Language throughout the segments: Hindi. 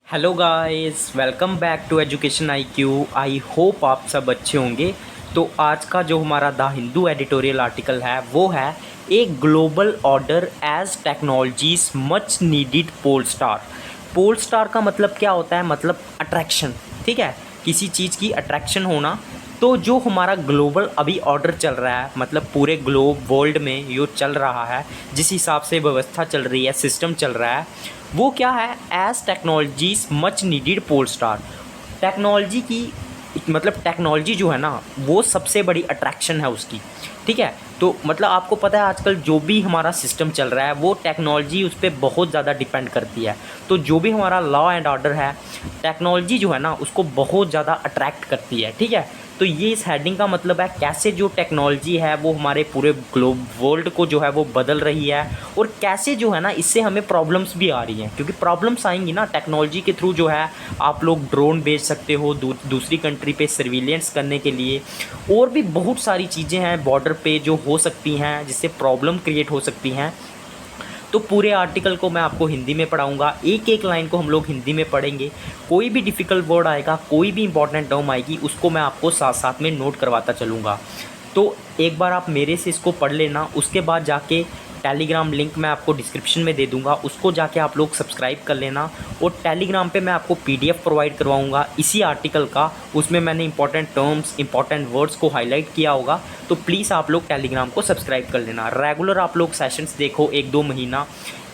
Hello guys, welcome back to education IQ। I hope आप सब अच्छे होंगे। तो आज का जो हमारा द हिंदू एडिटोरियल आर्टिकल है वो है a global order as technologies much needed pole star. Pole star का मतलब क्या होता है? मतलब अट्रैक्शन। ठीक है, किसी चीज़ की अट्रैक्शन होना। तो जो हमारा ग्लोबल अभी ऑर्डर चल रहा है, मतलब पूरे ग्लोब वर्ल्ड में जो चल रहा है, जिस हिसाब से व्यवस्था चल रही है, सिस्टम चल रहा है, वो क्या है? As technologies much needed pole star. Technology की मतलब टेक्नोलॉजी जो है ना, वो सबसे बड़ी अट्रैक्शन है उसकी। ठीक है, तो मतलब आपको पता है आजकल जो भी हमारा सिस्टम चल रहा है वो टेक्नोलॉजी उस पर बहुत ज़्यादा डिपेंड करती है। तो जो भी हमारा लॉ एंड ऑर्डर है, टेक्नोलॉजी जो है ना उसको बहुत ज़्यादा अट्रैक्ट करती है। ठीक है, तो ये इस हेडिंग का मतलब है कैसे जो टेक्नोलॉजी है वो हमारे पूरे ग्लोब वर्ल्ड को जो है वो बदल रही है, और कैसे जो है ना इससे हमें प्रॉब्लम्स भी आ रही हैं। क्योंकि प्रॉब्लम्स आएंगी ना टेक्नोलॉजी के थ्रू। जो है आप लोग ड्रोन भेज सकते हो दूसरी कंट्री पे सर्विलेंस करने के लिए, और भी बहुत सारी चीज़ें हैं बॉर्डर पे जो हो सकती हैं, जिससे प्रॉब्लम क्रिएट हो सकती हैं। तो पूरे आर्टिकल को मैं आपको हिंदी में पढ़ाऊंगा, एक एक लाइन को हम लोग हिंदी में पढ़ेंगे। कोई भी डिफ़िकल्ट वर्ड आएगा, कोई भी इंपॉर्टेंट टर्म आएगी, उसको मैं आपको साथ साथ में नोट करवाता चलूँगा। तो एक बार आप मेरे से इसको पढ़ लेना, उसके बाद जाके टेलीग्राम लिंक मैं आपको डिस्क्रिप्शन में दे दूंगा, उसको जाके आप लोग सब्सक्राइब कर लेना। और टेलीग्राम पे मैं आपको PDF प्रोवाइड करवाऊंगा इसी आर्टिकल का। उसमें मैंने इंपॉर्टेंट टर्म्स, इंपॉर्टेंट वर्ड्स को हाईलाइट किया होगा। तो प्लीज़ आप लोग टेलीग्राम को सब्सक्राइब कर लेना। रेगुलर आप लोग सेशंस देखो, 1-2 महीना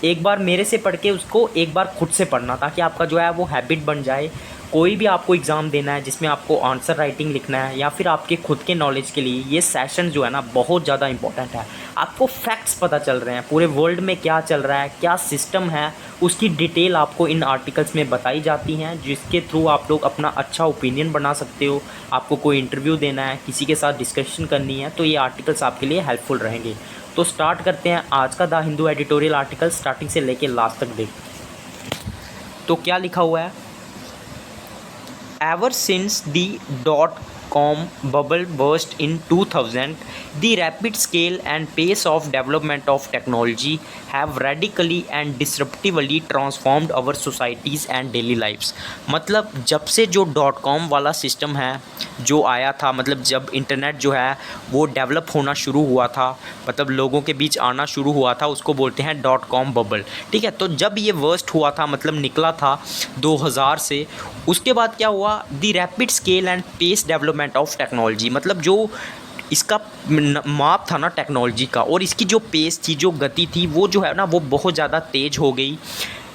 एक बार मेरे से पढ़ के उसको एक बार खुद से पढ़ना, ताकि आपका जो है वो हैबिट बन जाए। कोई भी आपको एग्ज़ाम देना है जिसमें आपको आंसर राइटिंग लिखना है, या फिर आपके खुद के नॉलेज के लिए ये सेशन जो है ना बहुत ज़्यादा इंपॉर्टेंट है। आपको फैक्ट्स पता चल रहे हैं, पूरे वर्ल्ड में क्या चल रहा है, क्या सिस्टम है, उसकी डिटेल आपको इन आर्टिकल्स में बताई जाती हैं, जिसके थ्रू आप लोग अपना अच्छा ओपिनियन बना सकते हो। आपको कोई इंटरव्यू देना है, किसी के साथ डिस्कशन करनी है, तो ये आर्टिकल्स आपके लिए हेल्पफुल रहेंगे। तो स्टार्ट करते हैं आज का the Hindu editorial article, starting से लेके लास्ट तक देख। तो क्या लिखा हुआ है? Ever since the dot-com bubble burst in 2000, the rapid scale and pace of development of technology have radically and disruptively transformed our societies and daily lives। मतलब जब से जो .com वाला सिस्टम है जो आया था, मतलब जब इंटरनेट जो है वो डेवलप होना शुरू हुआ था, मतलब लोगों के बीच आना शुरू हुआ था, उसको बोलते हैं .com बबल। ठीक है, तो जब ये वर्स्ट हुआ था, मतलब निकला था 2000 से, उसके बाद क्या हुआ? The rapid scale and pace development of technology. मतलब जो इसका माप था ना टेक्नोलॉजी का, और इसकी जो पेस थी, जो गति थी, वो जो है ना वो बहुत ज़्यादा तेज़ हो गई।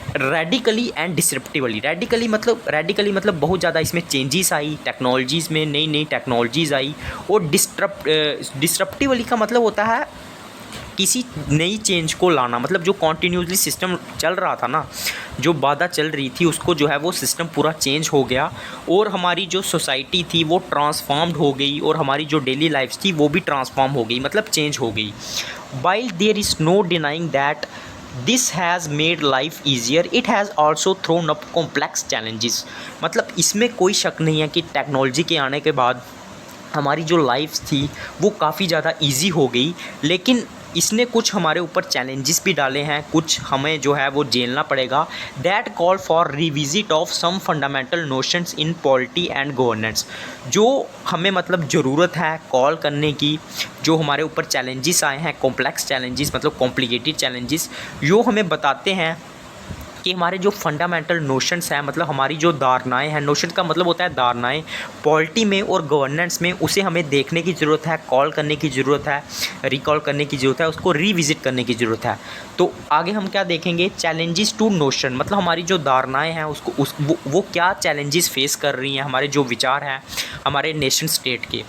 Radically and डिसरप्टिवली। रेडिकली मतलब बहुत ज़्यादा इसमें चेंजेस आई, टेक्नोलॉजीज़ में नई नई टेक्नोलॉजीज़ आई। और डिसरप्टिवली का मतलब होता है किसी नई चेंज को लाना। मतलब जो कॉन्टीन्यूसली सिस्टम चल रहा था ना, जो बाधा चल रही थी, उसको जो है वो सिस्टम पूरा चेंज हो गया, और हमारी जो सोसाइटी थी वो ट्रांसफॉर्म्ड हो गई, और हमारी जो डेली लाइफ थी वो भी ट्रांसफॉर्म हो गई, मतलब चेंज हो गई। While there is no denying that this has made life easier, it has also thrown up complex challenges. मतलब इसमें कोई शक नहीं है कि टेक्नोलॉजी के आने के बाद हमारी जो लाइफ थी वो काफ़ी ज़्यादा इजी हो गई, लेकिन इसने कुछ हमारे ऊपर चैलेंजेस भी डाले हैं, कुछ हमें जो है वो झेलना पड़ेगा। That call for revisit of some fundamental notions in polity and governance. जो हमें मतलब ज़रूरत है कॉल करने की, जो हमारे ऊपर चैलेंजेस आए हैं, कॉम्प्लेक्स चैलेंजेस, मतलब कॉम्प्लिकेटेड चैलेंजेस, जो हमें बताते हैं कि हमारे जो फंडामेंटल नोशंस हैं, मतलब हमारी जो धारणाएं हैं, नोशन का मतलब होता है धारणाएं, पॉलिटी में और गवर्नेंस में, उसे हमें देखने की ज़रूरत है, कॉल करने की ज़रूरत है, रिकॉल करने की ज़रूरत है, उसको रिविज़िट करने की ज़रूरत है। तो आगे हम क्या देखेंगे? चैलेंजेस टू नोशन, मतलब हमारी जो धारणाएँ हैं उसको वो क्या चैलेंजेस फेस कर रही हैं, हमारे जो विचार हैं हमारे नेशन स्टेट के।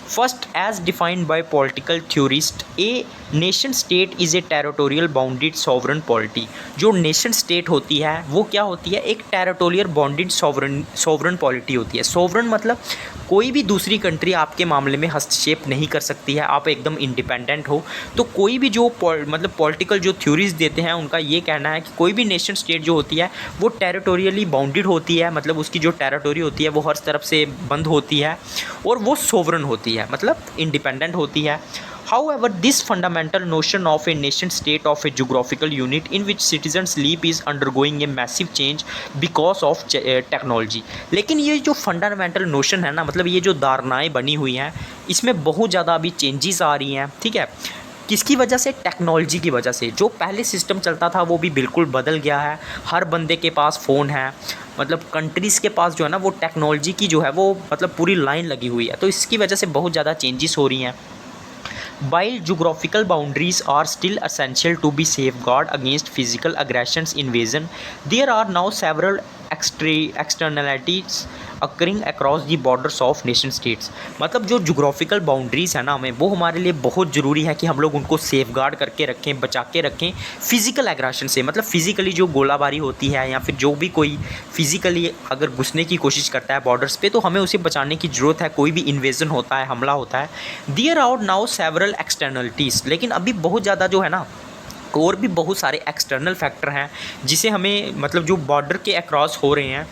First, as defined by political theorist, a nation state is a territorial bounded sovereign polity. जो नेशन स्टेट होती है वो क्या होती है? एक टेरिटोरियल बाउंडेड सॉवरन पॉलिटी होती है। सॉवरन मतलब कोई भी दूसरी कंट्री आपके मामले में हस्तक्षेप नहीं कर सकती है, आप एकदम इंडिपेंडेंट हो। तो कोई भी जो मतलब पॉलिटिकल जो थ्योरीज देते हैं, उनका ये कहना है कि कोई भी नेशन स्टेट जो होती है वो टेरिटोरियली बाउंडेड होती है, मतलब उसकी जो टेरिटोरी होती है वो हर तरफ से बंद होती है, और वो सोवरन होती है, मतलब इंडिपेंडेंट होती है। However, this fundamental notion of a nation state of a geographical unit in which citizens live is undergoing a massive change because of technology. लेकिन ये जो फंडामेंटल नोशन है ना, मतलब ये जो धारणाएं बनी हुई हैं, इसमें बहुत ज़्यादा अभी चेंजेस आ रही हैं, ठीक है। किसकी वजह से? टेक्नोलॉजी की वजह से। जो पहले सिस्टम चलता था वो भी बिल्कुल बदल गया है। हर बंदे के पास फ़ोन है, मतलब कंट्रीज़ के पास जो है ना वो टेक्नोलॉजी की जो है वो मतलब पूरी लाइन लगी हुई है, तो इसकी वजह से बहुत ज़्यादा चेंजेस हो रही हैं। While geographical boundaries are still essential to be safeguarded against physical aggressions invasion, there are now several externalities occurring across the borders of nation states. मतलब जो जोग्राफिकल बाउंड्रीज़ है ना हमें, वो हमारे लिए बहुत ज़रूरी है कि हम लोग उनको सेफ गार्ड करके रखें, बचा के रखें फिज़िकल एग्रेशन से। मतलब फ़िज़िकली जो गोलाबारी होती है या फिर जो भी कोई फ़िज़िकली अगर घुसने की कोशिश करता है बॉर्डर्स पे, तो हमें उसे बचाने की ज़रूरत है। कोई भी इन्वेजन होता है, हमला होता है, there are now several externalities. लेकिन अभी बहुत ज़्यादा जो है ना और भी बहुत सारे एक्सटर्नल फैक्टर हैं जिसे हमें मतलब जो बॉर्डर के अक्रॉस हो रहे हैं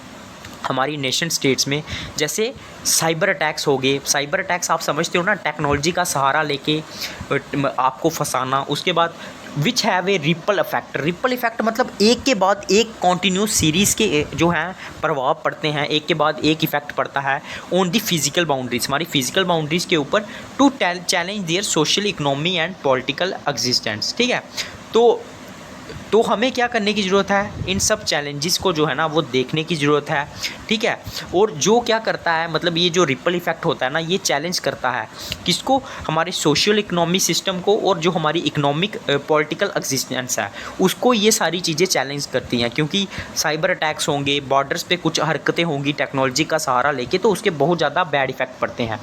हमारी नेशन स्टेट्स में, जैसे साइबर अटैक्स हो गए। साइबर अटैक्स आप समझते हो ना, टेक्नोलॉजी का सहारा लेके आपको फंसाना। उसके बाद which have a ripple effect. Ripple effect मतलब एक के बाद एक कॉन्टीन्यूस सीरीज़ के जो हैं प्रभाव पड़ते हैं, एक के बाद एक इफेक्ट पड़ता है ऑन दी फिजिकल बाउंड्रीज, हमारी फिजिकल बाउंड्रीज़ के ऊपर, to challenge their social economy and political existence, ठीक है। तो हमें क्या करने की ज़रूरत है? इन सब चैलेंजेस को जो है ना वो देखने की ज़रूरत है, ठीक है। और जो क्या करता है, मतलब ये जो रिपल इफेक्ट होता है ना, ये चैलेंज करता है किसको? हमारे सोशल इकोनॉमी सिस्टम को, और जो हमारी इकोनॉमिक पॉलिटिकल एग्जिस्टेंस है उसको ये सारी चीज़ें चैलेंज करती हैं। क्योंकि साइबर अटैक्स होंगे, बॉर्डर्स पे कुछ हरकतें होंगी टेक्नोलॉजी का सहारा लेके, तो उसके बहुत ज़्यादा बैड इफेक्ट पड़ते हैं।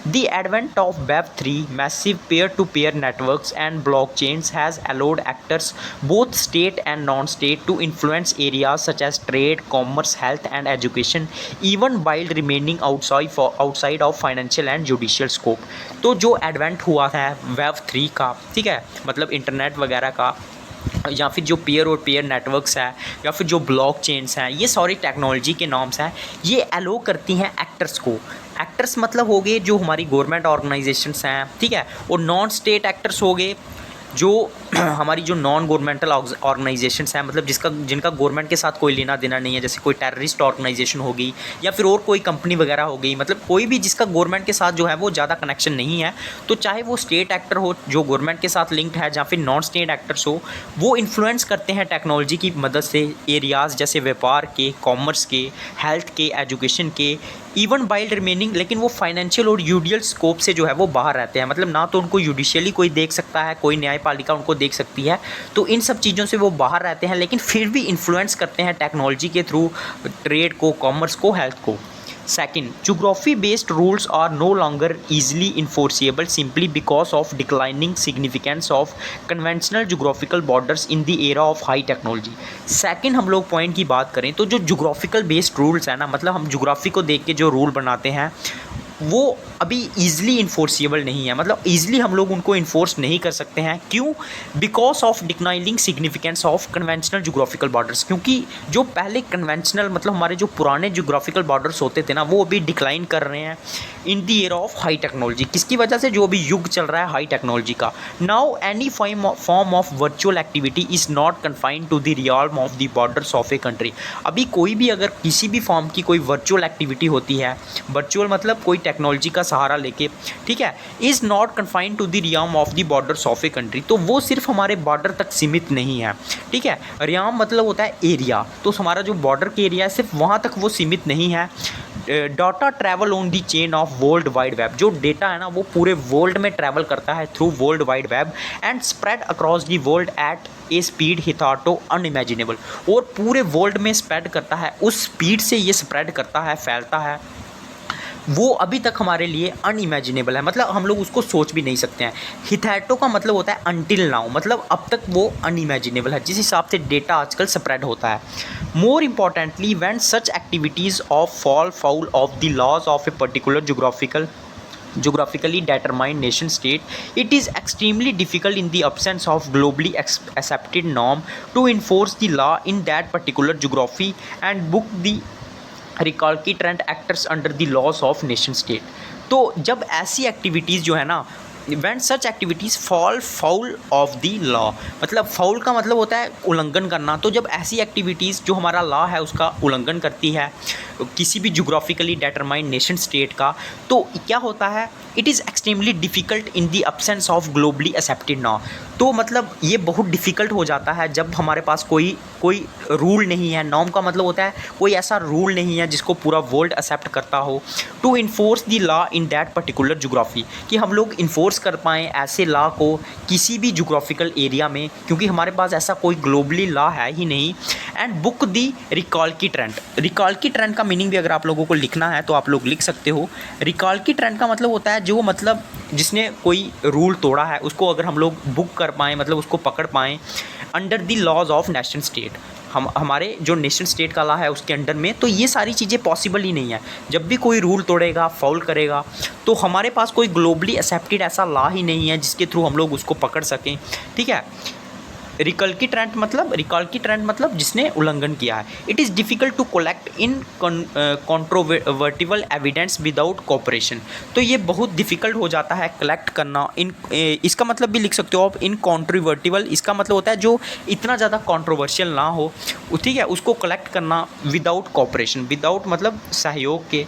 The advent of Web3, massive peer-to-peer networks and blockchains has allowed actors, both state and non-state, to influence areas such as trade, commerce, health and education, even while remaining outside of financial and judicial scope. तो जो एडवेंट हुआ है Web3 का, ठीक है, मतलब इंटरनेट वगैरह का, या फिर जो पीयर और पीयर नेटवर्क्स है, या फिर जो ब्लॉकचेन्स हैं, ये सारी टेक्नोलॉजी के नाम्स हैं। ये अलो करती हैं एक्टर्स को। एक्टर्स मतलब हो गए जो हमारी गवर्नमेंट ऑर्गेनाइजेशंस हैं, ठीक है, और नॉन स्टेट एक्टर्स हो गए जो हमारी जो नॉन गवर्नमेंटल ऑर्गेनाइजेशंस हैं, मतलब जिनका गवर्नमेंट के साथ कोई लेना देना नहीं है, जैसे कोई टेररिस्ट ऑर्गेनाइजेशन होगी या फिर और कोई कंपनी वगैरह हो गई, मतलब कोई भी जिसका गवर्नमेंट के साथ जो है वो ज़्यादा कनेक्शन नहीं है। तो चाहे वो स्टेट एक्टर हो जो गवर्नमेंट के साथ लिंक्ड है, या फिर नॉन स्टेट एक्टर्स हो, वो इन्फ्लुएंस करते हैं टेक्नोलॉजी की मदद से एरियाज़ जैसे व्यापार के, कॉमर्स के, हेल्थ के, एजुकेशन के, इवन वाइल रिमेनिंग, लेकिन वो फाइनेंशियल और यूडियल स्कोप से जो है वो बाहर रहते हैं। मतलब ना तो उनको जुडिशियली कोई देख सकता है, कोई न्यायपालिका उनको देख सकती है, तो इन सब चीज़ों से वो बाहर रहते हैं, लेकिन फिर भी इन्फ्लुएंस करते हैं टेक्नोलॉजी के थ्रू ट्रेड को, कॉमर्स को, हेल्थ को। Second, geography based rules are no longer easily enforceable simply because of declining significance of conventional geographical borders in the era of high technology. Second, हम लोग पॉइंट की बात करें तो जो geographical based rules है ना, मतलब हम geography को देख के जो रूल बनाते हैं वो अभी ईज़िली इन्फोर्सिएबल नहीं है। मतलब ईज़िली हम लोग उनको इन्फोर्स नहीं कर सकते हैं। क्यों? Because of declining significance of conventional geographical borders. क्योंकि जो पहले कन्वेंशनल मतलब हमारे जो पुराने जोग्राफिकल बॉर्डर्स होते थे ना, वो अभी डिक्लाइन कर रहे हैं in the era of high technology. किसकी वजह से? जो अभी युग चल रहा है हाई टेक्नोलॉजी का। Now any form of virtual activity is not confined to the realm of the borders of a country. अभी कोई भी अगर किसी भी फॉर्म की कोई वर्चुअल एक्टिविटी होती है, वर्चुअल मतलब कोई टेक्नोलॉजी का सहारा लेके, ठीक है, is not confined to the realm of the borders of a country. तो वो सिर्फ हमारे बॉर्डर तक सीमित नहीं है, ठीक है। रियल्म मतलब होता है एरिया, तो हमारा जो बॉर्डर के एरिया है सिर्फ वहाँ तक वो सीमित नहीं है। Data travel on the chain of world wide web. जो डेटा है ना वो पूरे वर्ल्ड में ट्रैवल करता है through world wide web and spread across the world at a speed हिथाटो अनइमेजिनेबल। और पूरे वर्ल्ड में स्प्रेड करता है, उस स्पीड से ये स्प्रेड करता है, फैलता है, वो अभी तक हमारे लिए अनइमेजिनेबल है। मतलब हम लोग उसको सोच भी नहीं सकते हैं। हिथैटो का मतलब होता है अनटिल नाउ, मतलब अब तक वो अनइमेजिनेबल है जिस हिसाब से डेटा आजकल स्प्रेड होता है। More importantly when such activities of fall foul of the laws of a particular geographically determined nation state, it is extremely difficult in the absence of globally accepted norm to enforce the law in that particular geography and book the recalcitrant actors under the laws of nation state. तो जब ऐसी एक्टिविटीज़ जो है ना when such activities fall foul of the law, मतलब फाउल का मतलब होता है उल्लंघन करना। तो जब ऐसी एक्टिविटीज़ जो हमारा लॉ है उसका उल्लंघन करती है किसी भी जोग्राफिकली डिटरमाइंड नेशन स्टेट का, तो क्या होता है, it is extremely difficult in the absence of globally accepted law. तो मतलब ये बहुत डिफ़िकल्ट हो जाता है जब हमारे पास कोई रूल नहीं है। नॉर्म का मतलब होता है कोई ऐसा रूल नहीं है जिसको पूरा वर्ल्ड एक्सेप्ट करता हो, to enforce the law in that particular geography, कि हम लोग इन्फोर्स कर पाएँ ऐसे लॉ को किसी भी जोग्राफिकल एरिया में, क्योंकि हमारे पास ऐसा कोई ग्लोबली लॉ है ही नहीं। एंड बुक दी रिकॉल की ट्रेंड, रिकॉल की ट्रेंड का मीनिंग भी अगर आप लोगों को लिखना है तो आप लोग लिख सकते हो। रिकॉल की ट्रेंड का मतलब होता है जो मतलब जिसने कोई रूल तोड़ा है उसको अगर हम लोग बुक कर पाएँ, मतलब उसको पकड़ पाएँ under the laws of nation state, हमारे जो नेशन स्टेट का लॉ है उसके अंडर में, तो ये सारी चीज़ें पॉसिबल ही नहीं है। जब भी कोई रूल तोड़ेगा, फाउल करेगा, तो हमारे पास कोई ग्लोबली एक्सेप्टेड ऐसा लॉ ही नहीं है जिसके थ्रू हम लोग उसको पकड़ सकें, ठीक है। रिकॉल की ट्रेंड मतलब जिसने उल्लंघन किया है। It is difficult to collect incontrovertible evidence without cooperation, तो ये बहुत डिफ़िकल्ट हो जाता है कलेक्ट करना। इसका मतलब भी लिख सकते हो आप इन कॉन्ट्रोवर्टिबल, इसका मतलब होता है जो इतना ज़्यादा कॉन्ट्रोवर्शियल ना हो, ठीक है, उसको कलेक्ट करना विदाउट कोऑपरेशन, विदाउट मतलब सहयोग के,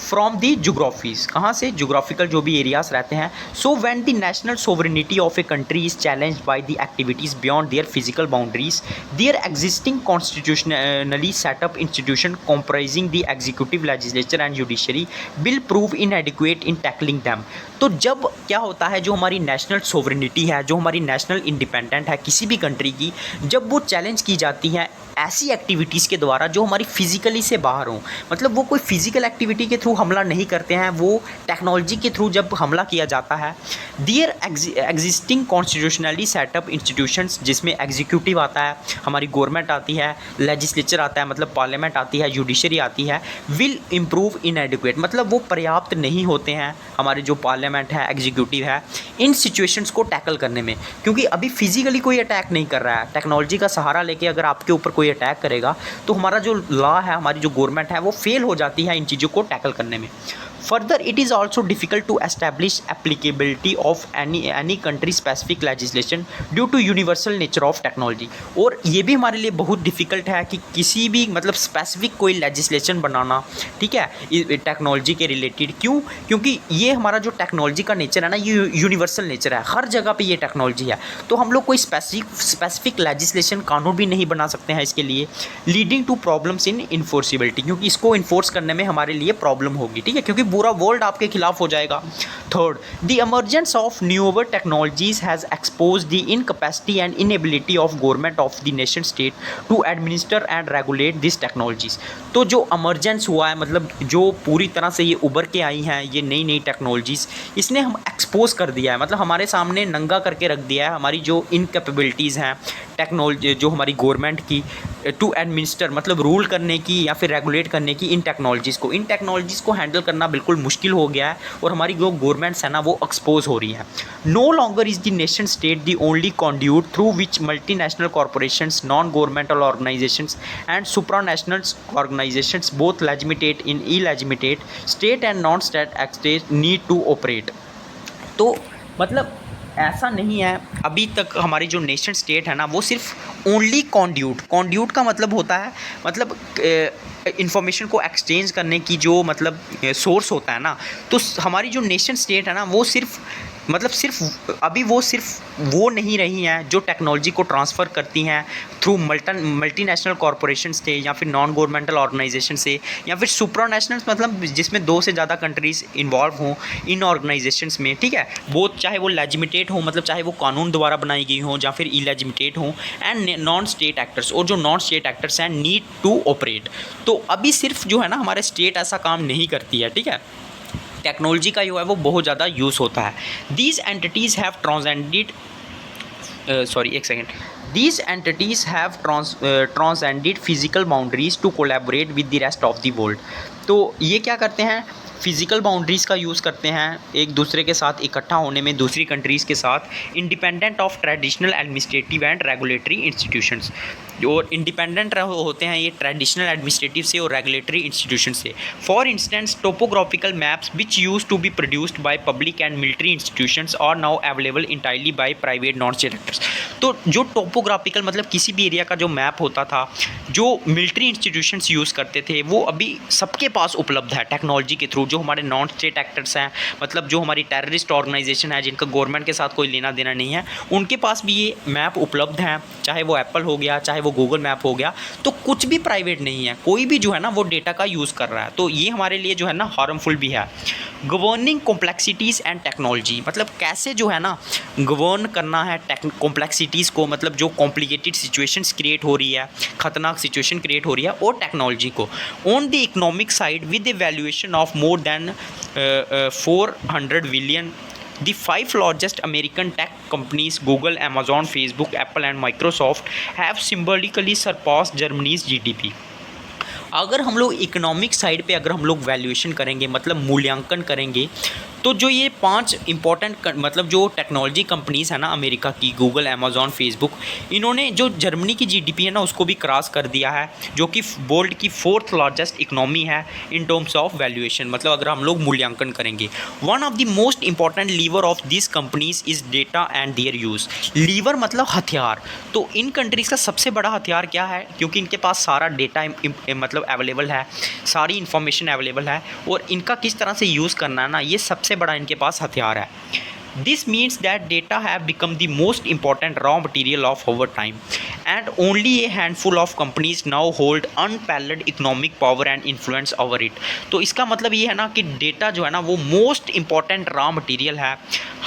फ्रॉम दी जोग्राफीज़, कहाँ से, जोग्राफिकल जो भी एरियाज़ रहते हैं। So when the national sovereignty of a country is challenged by the activities beyond their physical boundaries, their existing constitutionally setup institution comprising the executive, legislature and judiciary will prove inadequate in tackling them। तो जब क्या होता है, जो हमारी नेशनल सोवरेनिटी है, जो हमारी नेशनल इंडिपेंडेंट है किसी भी कंट्री की, जब वो चैलेंज की जाती हैं ऐसी एक्टिविटीज़ के द्वारा जो हमारी फिजिकली से बाहर हों, मतलब वो कोई फिजिकल एक्टिविटी के थ्रू हमला नहीं करते हैं, वो टेक्नोलॉजी के थ्रू जब हमला किया जाता है, दियर एग्जिस्टिंग कॉन्स्टिट्यूशनली सेटअप इंस्टीट्यूशंस, जिसमें एग्जीक्यूटिव आता है, हमारी गवर्नमेंट आती है, लेजिस्लेचर आता है मतलब पार्लियामेंट आती है, जुडिशरी आती है, विल इम्प्रूव इनएडिक्वेट, मतलब वो पर्याप्त नहीं होते हैं, हमारे जो पार्लियामेंट है, एग्जीक्यूटिव है, इन सिचुएशंस को टैकल करने में। क्योंकि अभी फिजिकली कोई अटैक नहीं कर रहा है, टेक्नोलॉजी का सहारा लेके अगर आपके ऊपर कोई अटैक करेगा तो हमारा जो लॉ है, हमारी जो गवर्नमेंट है, वो फेल हो जाती है इन चीज़ों को टैकल करने में। Further, it is also difficult to establish applicability of any country specific legislation due to universal nature of technology। और ये भी हमारे लिए बहुत डिफ़िकल्ट है कि किसी भी मतलब स्पेसिफिक कोई लेजिस्लेशन बनाना, ठीक है, टेक्नोलॉजी के रिलेटेड। क्यों? क्योंकि ये हमारा जो टेक्नोलॉजी का नेचर है ना, ये यूनिवर्सल नेचर है, हर जगह पे ये टेक्नोलॉजी है, तो हम लोग कोई स्पेसिफिक लेजिस्लेशन, कानून भी नहीं बना सकते हैं इसके लिए, leading to problems in enforceability, क्योंकि इसको इन्फोर्स करने में हमारे लिए प्रॉब्लम होगी, ठीक है, क्योंकि पूरा वर्ल्ड आपके खिलाफ हो जाएगा। Third, the emergence of newer technologies has expose the incapacity and inability of government of the nation state to administer and regulate this technologies. तो जो इमरजेंस हुआ है, मतलब जो पूरी तरह से ये उभर के आई हैं ये नई नई टेक्नोलॉजीज़, इसने हम एक्सपोज कर दिया है, मतलब हमारे सामने नंगा करके रख दिया है हमारी जो इनकैपेबिलिटीज़ हैं टेक्नोलॉजी, जो हमारी गवर्नमेंट की, टू एडमिनिस्टर मतलब रूल करने की या फिर रेगुलेट करने की इन टेक्नोलॉजीज़ को हैंडल करना बिल्कुल मुश्किल हो गया है, और हमारी जो गवर्नमेंट्स है ना वो एक्सपोज हो रही है। No longer is the nation state the only conduit through which multinational corporations, non governmental organisations and supranational organisations both legitimate in illegitimate state and non state एक्सटेट नीड टू ऑपरेट। तो मतलब ऐसा नहीं है, अभी तक हमारी जो नेशन स्टेट है ना वो सिर्फ ओनली कॉन्ड्यूट का मतलब होता है, मतलब इंफॉर्मेशन को एक्सचेंज करने की जो मतलब सोर्स होता है ना, तो हमारी जो नेशन स्टेट है ना वो सिर्फ अभी वो सिर्फ वो नहीं रही हैं जो टेक्नोलॉजी को ट्रांसफ़र करती हैं थ्रू मल्टीनेशनल कॉरपोरेशन से, या फिर नॉन गवर्नमेंटल ऑर्गेनाइजेशन से, या फिर सुप्रानेशनल मतलब जिसमें 2 से ज़्यादा कंट्रीज़ इन्वॉल्व हों इन ऑर्गेनाइजेशंस में, ठीक है, वो चाहे वो लेजिमिटेट हो, मतलब चाहे वो कानून द्वारा बनाई गई हों, या फिर इलेजिमिटेट हों, एंड नॉन स्टेट एक्टर्स, और जो नॉन स्टेट एक्टर्स हैं नीड टू ऑपरेट। तो अभी सिर्फ जो है ना हमारे स्टेट ऐसा काम नहीं करती है, ठीक है, टेक्नोलॉजी का जो है वो बहुत ज़्यादा यूज़ होता है। These entities have transcended These entities have transcended physical boundaries to collaborate with the rest of the world. तो ये क्या करते हैं, फिजिकल बाउंड्रीज़ का यूज़ करते हैं एक दूसरे के साथ इकट्ठा होने में, दूसरी कंट्रीज़ के साथ, independent of traditional administrative and regulatory institutions. और इंडिपेंडेंट होते हैं ये ट्रेडिशनल एडमिनिस्ट्रेटिव से और रेगुलेटरी इंस्टीट्यूशन से। For instance topographical maps which use to be produced by public and military institutions are now available entirely by private non state actors. तो जो टोपोग्राफिकल मतलब किसी भी एरिया का जो मैप होता था, जो मिलिट्री इंस्टीट्यूशंस यूज़ करते थे, वो अभी सबके पास उपलब्ध है टेक्नोलॉजी के थ्रू। जो हमारे नॉन स्टेट एक्टर्स हैं, मतलब जो हमारी टेररिस्ट ऑर्गेनाइजेशन है जिनका गवर्नमेंट के साथ कोई लेना देना नहीं है, उनके पास भी ये मैप उपलब्ध हैं, चाहे वो एप्पल हो गया, चाहे वो गूगल मैप हो गया। तो कुछ भी प्राइवेट नहीं है, कोई भी जो है ना वो डेटा का यूज़ कर रहा है। तो ये हमारे लिए जो है ना हार्मफुल भी है। गवर्निंग कॉम्प्लेक्सिटीज़ एंड टेक्नोलॉजी, मतलब कैसे जो है ना गवर्न करना है कॉम्प्लेक्सिटीज़ को, मतलब जो कॉम्प्लिकेटेड सिचुएशंस क्रिएट हो रही है, ख़तरनाक सिचुएशन क्रिएट हो रही है, और टेक्नोलॉजी को। On the economic side with A valuation of more than 400 billion, the 5 largest American tech companies Google, Amazon, Facebook, Apple and Microsoft have symbolically surpassed Germany's GDP। अगर हम लोग इकोनॉमिक साइड पे अगर हम लोग वैल्यूएशन करेंगे, मतलब मूल्यांकन करेंगे, तो जो ये 5 इंपॉर्टेंट मतलब जो टेक्नोलॉजी कंपनीज़ है ना अमेरिका की, गूगल, अमेज़ॉन, फेसबुक, इन्होंने जो जर्मनी की जीडीपी है ना उसको भी क्रॉस कर दिया है, जो कि वर्ल्ड की 4th लार्जेस्ट इकनॉमी है इन टर्म्स ऑफ वैल्यूएशन, मतलब अगर हम लोग मूल्यांकन करेंगे। One of the most important lever of this companies is data and their use. Lever मतलब हथियार। तो इन कंट्रीज़ का सबसे बड़ा हथियार क्या है, क्योंकि इनके पास सारा डेटा मतलब अवेलेबल है, सारी इंफॉर्मेशन अवेलेबल है, और इनका किस तरह से यूज़ करना है ना, ये सबसे बड़ा इनके पास हथियार है। This means that data have become the most important raw material of our time, and only a handful of companies now hold unparalleled economic power and influence over it। तो इसका मतलब ये है ना कि डेटा जो है ना वो मोस्ट इंपॉर्टेंट रॉ मटेरियल है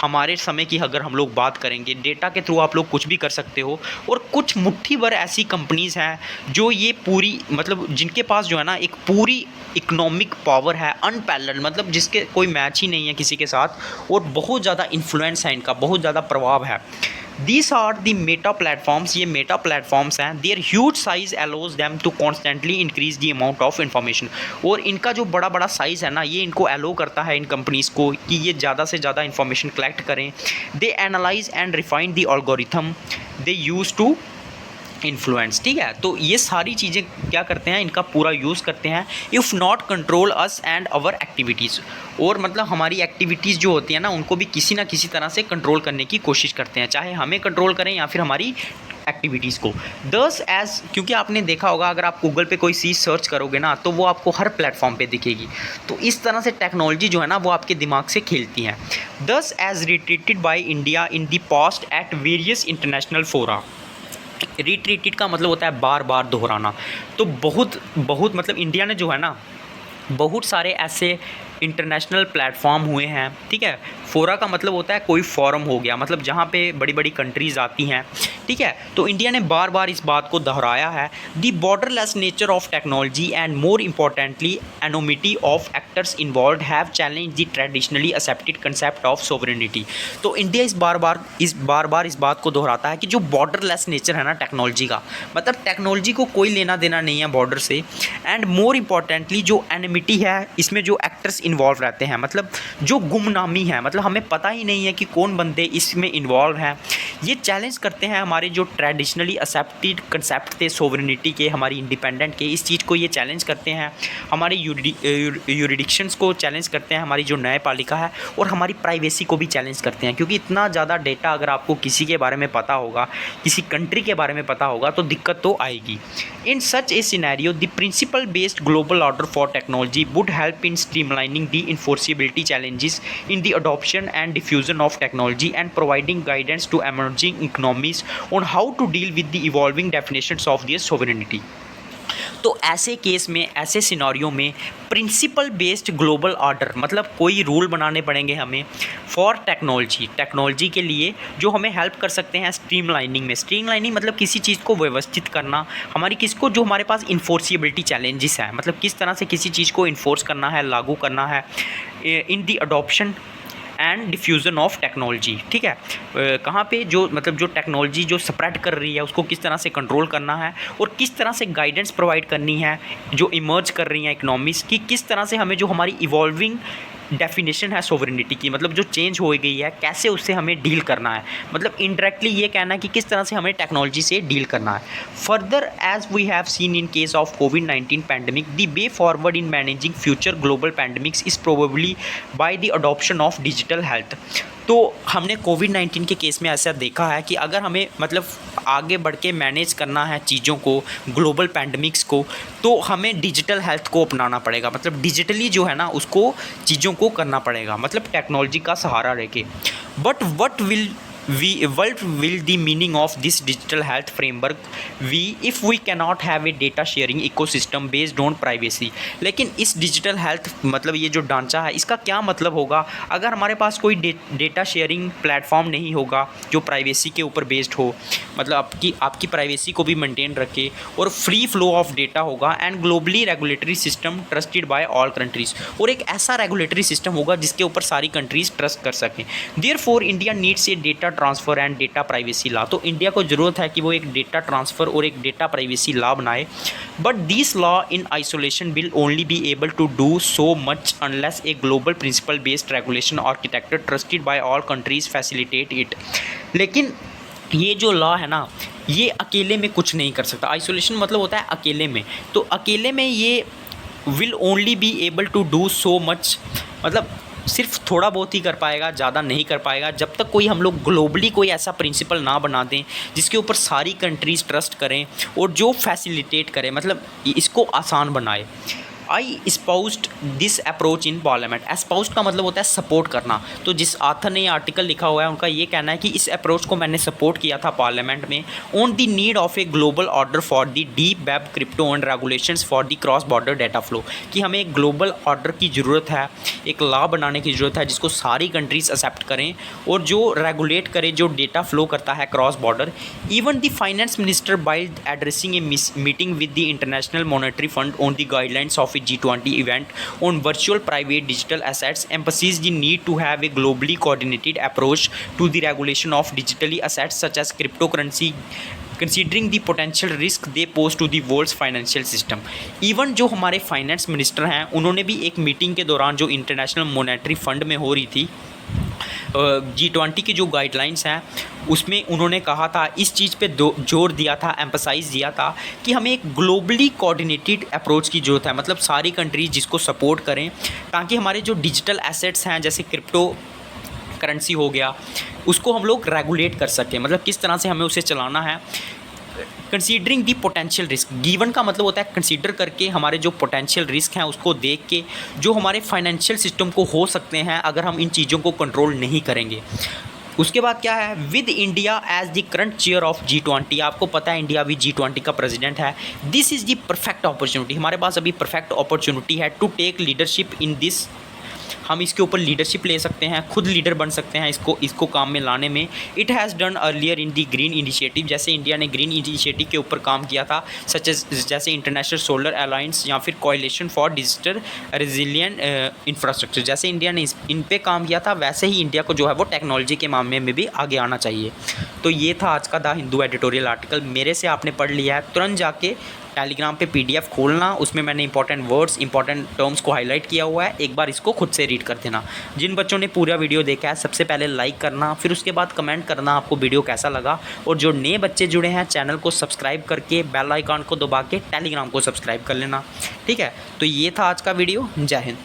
हमारे समय की। अगर हम लोग बात करेंगे, डेटा के थ्रू आप लोग कुछ भी कर सकते हो, और कुछ मुट्ठी भर ऐसी कंपनीज़ हैं जो ये पूरी मतलब जिनके पास जो है ना एक पूरी इकोनॉमिक पावर है, अनपैरेलल्ड, मतलब जिसके कोई मैच ही नहीं है किसी के साथ, और बहुत ज़्यादा इन्फ्लुएंस है इनका, बहुत ज़्यादा प्रभाव है। These are the meta platforms, ये मेटा प्लेटफॉर्म्स हैं। Their huge size allows them to constantly increase the amount of information। और इनका जो बड़ा बड़ा साइज़ है ना, ये इनको अलो करता है इन कंपनीज़ को कि ये ज़्यादा से ज़्यादा इन्फॉर्मेशन कलेक्ट करें। They analyze and refine the algorithm they use to influence. ठीक है, तो ये सारी चीज़ें क्या करते हैं, इनका पूरा यूज़ करते हैं। If not control us and our activities, और मतलब हमारी एक्टिविटीज़ जो होती हैं ना उनको भी किसी ना किसी तरह से कंट्रोल करने की कोशिश करते हैं, चाहे हमें कंट्रोल करें या फिर हमारी एक्टिविटीज़ को। दस एज, क्योंकि आपने देखा होगा अगर आप गूगल पे कोई चीज़ सर्च करोगे ना तो वो आपको हर प्लेटफॉर्म पे दिखेगी। तो इस तरह से टेक्नोलॉजी जो है ना वो आपके दिमाग से खेलती हैं। This as retreated by India in the past at various international fora. Retreated का मतलब होता है बार बार दोहराना। तो बहुत मतलब इंडिया ने जो है ना बहुत सारे ऐसे इंटरनेशनल प्लेटफॉर्म हुए हैं। ठीक है, फोरा का मतलब होता है कोई फोरम हो गया, मतलब जहाँ पे बड़ी बड़ी कंट्रीज़ आती हैं। ठीक है, तो इंडिया ने बार बार इस बात को दोहराया है। The borderless nature of technology and more importantly anonymity of actors involve have challenge the traditionally accepted concept of sovereignty. तो इंडिया इस बार इस बात को दोहराता है कि जो बॉर्डरलेस नेचर है ना टेक्नोलॉजी का, मतलब टेक्नोलॉजी को कोई लेना देना नहीं है बॉर्डर से। एंड मोर इम्पॉर्टेंटली जो एनोमिटी है, इसमें जो एक्टर्स इन्वॉल्व रहते हैं, मतलब जो गुमनामी है, मतलब हमें पता ही नहीं है कि कौन बंदे इसमें इन्वॉल्व हैं, ये चैलेंज करते हैं हमारे जो ट्रेडिशनली एक्सेप्टेड कंसेप्ट थे सोवरेनिटी के, हमारी इंडिपेंडेंट के। इस चीज़ को ये चैलेंज करते हैं, हमारे यूरिडिक्शंस को चैलेंज करते हैं, हमारी जो न्यायपालिका है, और हमारी प्राइवेसी को भी चैलेंज करते हैं। क्योंकि इतना ज़्यादा डेटा अगर आपको किसी के बारे में पता होगा, किसी कंट्री के बारे में पता होगा, तो दिक्कत तो आएगी। In such a scenario the principle based global order for technology would help in streamlining the enforceability challenges in the adoption and diffusion of technology and providing guidance to emerging economies on how to deal with the evolving definitions of their sovereignty। तो ऐसे केस में, ऐसे सिनारियों में प्रिंसिपल बेस्ड ग्लोबल ऑर्डर, मतलब कोई रूल बनाने पड़ेंगे हमें फॉर टेक्नोलॉजी के लिए, जो हमें हेल्प कर सकते हैं स्ट्रीमलाइनिंग में। स्ट्रीमलाइनिंग मतलब किसी चीज़ को व्यवस्थित करना, हमारी किसको जो हमारे पास इन्फोर्सिबिलिटी चैलेंजेस है, मतलब किस तरह से किसी चीज़ को इन्फोर्स करना है, लागू करना है, in the adoption and diffusion of technology. ठीक है, कहाँ पे जो मतलब जो टेक्नोलॉजी जो स्प्रेड कर रही है उसको किस तरह से कंट्रोल करना है और किस तरह से गाइडेंस प्रोवाइड करनी है जो इमर्ज कर रही हैं इकोनॉमीज़ की, किस तरह से हमें जो हमारी इवॉल्विंग डेफिनेशन है सोवरेनिटी की, मतलब जो चेंज हो गई है, कैसे उससे हमें डील करना है। मतलब इनडायरेक्टली ये कहना है कि किस तरह से हमें टेक्नोलॉजी से डील करना है। Further as we have seen in case of कोविड-19 pandemic, the way forward in managing future global pandemics is probably by the adoption of digital health. तो हमने कोविड-19 के केस में ऐसा देखा है कि अगर हमें मतलब आगे बढ़ के मैनेज करना है चीज़ों को, ग्लोबल पैंडमिक्स को, तो हमें डिजिटल हेल्थ को अपनाना पड़ेगा। मतलब डिजिटली जो है ना उसको चीज़ों को करना पड़ेगा, मतलब टेक्नोलॉजी का सहारा लेके। But what will the meaning of this digital health framework we if we cannot have a data sharing ecosystem based on privacy। लेकिन इस डिजिटल हेल्थ मतलब ये जो ढांचा है इसका क्या मतलब होगा अगर हमारे पास कोई डेटा शेयरिंग प्लेटफॉर्म नहीं होगा जो प्राइवेसी के ऊपर बेस्ड हो, मतलब आपकी प्राइवेसी को भी मेंटेन रखे और फ्री फ्लो ऑफ डेटा होगा and globally regulatory system trusted by all countries, और एक ऐसा रेगुलेटरी सिस्टम होगा जिसके ऊपर सारी कंट्रीज़ ट्रस्ट कर सकें। Therefore India needs a data transfer and data privacy law. तो इंडिया को ज़रूरत है कि वो एक डेटा ट्रांसफ़र और एक डेटा प्राइवेसी लॉ बनाए। But this law in isolation will only be able to do so much unless a global principle based regulation architecture trusted by all countries facilitate it. लेकिन ये जो लॉ है ना ये अकेले में कुछ नहीं कर सकता। आइसोलेशन मतलब होता है अकेले में, तो अकेले में ये will only be able to do so much, मतलब सिर्फ थोड़ा बहुत ही कर पाएगा, ज़्यादा नहीं कर पाएगा जब तक कोई हम लोग ग्लोबली कोई ऐसा प्रिंसिपल ना बना दें जिसके ऊपर सारी कंट्रीज़ ट्रस्ट करें और जो फैसिलिटेट करे, मतलब इसको आसान बनाए। I espoused this approach in parliament. Espoused का मतलब होता है सपोर्ट करना। तो जिस आथर ने ये आर्टिकल लिखा हुआ है उनका ये कहना है कि इस अप्रोच को मैंने सपोर्ट किया था पार्लियामेंट में on the need of A global order for the deep web crypto and regulations for the cross border data flow, कि हमें एक ग्लोबल ऑर्डर की ज़रूरत है, एक लॉ बनाने की ज़रूरत है जिसको सारी कंट्रीज़ एक्सेप्ट करें और जो रेगुलेट करे जो डेटा फ्लो करता है cross border. Even the finance minister while addressing a meeting with the international monetary fund on the guidelines of G20 event on virtual private digital assets emphasized the need to have a globally coordinated approach to the regulation of digitally assets such as cryptocurrency considering the potential risk they pose to the world's financial system. Even जो हमारे फाइनेंस मिनिस्टर हैं उन्होंने भी एक मीटिंग के दौरान जो इंटरनेशनल मॉनेटरी फंड में हो रही थी G20 की जो गाइडलाइंस हैं उसमें उन्होंने कहा था, इस चीज़ पे जोर दिया था, एम्फसाइज़ दिया था कि हमें एक ग्लोबली कोऑर्डिनेटेड अप्रोच की ज़रूरत है, मतलब सारी कंट्रीज जिसको सपोर्ट करें ताकि हमारे जो डिजिटल एसेट्स हैं जैसे क्रिप्टो करेंसी हो गया उसको हम लोग रेगुलेट कर सकें, मतलब किस तरह से हमें उसे चलाना है। Considering the potential risk, given का मतलब होता है कंसीडर करके हमारे जो पोटेंशियल रिस्क हैं उसको देख के जो हमारे फाइनेंशियल सिस्टम को हो सकते हैं अगर हम इन चीज़ों को कंट्रोल नहीं करेंगे। उसके बाद क्या है, with India as the current chair of G20, आपको पता है इंडिया भी G20 का प्रेसिडेंट है। This is the perfect opportunity, हमारे पास अभी परफेक्ट अपॉर्चुनिटी है to take leadership in this. हम इसके ऊपर लीडरशिप ले सकते हैं, खुद लीडर बन सकते हैं इसको काम में लाने में। It has done earlier in the green initiative, जैसे इंडिया ने ग्रीन इनिशिएटिव के ऊपर काम किया था सच जैसे इंटरनेशनल सोलर अलायंस या फिर coalition for digital resilient infrastructure, जैसे इंडिया ने इन पे काम किया था वैसे ही इंडिया को जो है वो टेक्नोलॉजी के मामले में भी आगे आना चाहिए। तो ये था आज का द हिंदू एडिटोरियल आर्टिकल, मेरे से आपने पढ़ लिया है, तुरंत जाके टेलीग्राम पे PDF खोलना, उसमें मैंने इंपॉर्टेंट वर्ड्स इंपॉर्टेंट टर्म्स को हाईलाइट किया हुआ है, एक बार इसको खुद से रीड कर देना। जिन बच्चों ने पूरा वीडियो देखा है सबसे पहले लाइक करना, फिर उसके बाद कमेंट करना आपको वीडियो कैसा लगा, और जो नए बच्चे जुड़े हैं चैनल को सब्सक्राइब करके बेल आइकन को दबा के टेलीग्राम को सब्सक्राइब कर लेना, ठीक है। तो ये था आज का वीडियो, जय हिंद।